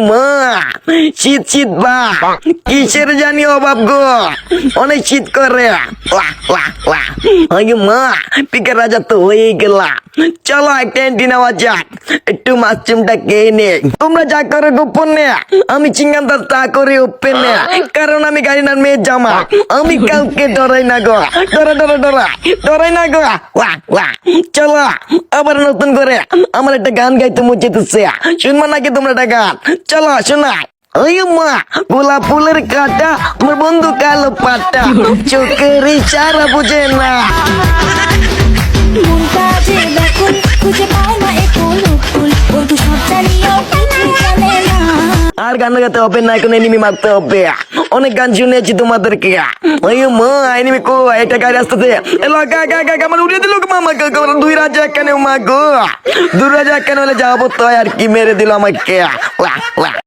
মা শীত শীত বা কিসের জানি অভাব গো, অনেক শীত করে। মা পিকের রাজা তো হয়েই গেলাম, চলো একটা এন্টি নেওয়া যাক, একটু মাশরুমটা খেয়ে নে। তোমরা যা করে গোপনে, আমি চিংগামদার তা করে ওপেনে, কারণ আমি গাড়িনার মেয়ের জামা, আমি কাউকে ডরাই না গো, ডরাই না গো। চলো আবার নতুন করে আমার একটা গান গাইতে মুচেতেছে, শুনবো নাকি তোমরা একটা গান? চলো শোনাই। ওই মা গোলাপ ফুলের কাটা, আমার বন্ধু কালো পাটা, চোখের ইশারা বুঝে না। মনটা যে ব্যাকুল, খুঁজে পায় না এ ফুল ফুল, বন্ধু সব জানিও কিছু জানে না। আর গান গাতে হবে না, এখন এনিমি মারতে হবে। অনেক গান শুনেছি তোমাদেরকে। ওই মা এনিমি কো, এটা গাড়ি আসতেছে। এলো আমার উড়িয়ে দিল মামা, দুই রাজা কেন মা গো, দুই রাজা কেন হলে যাবো তো আর কি, মেরে দিল আমাকে।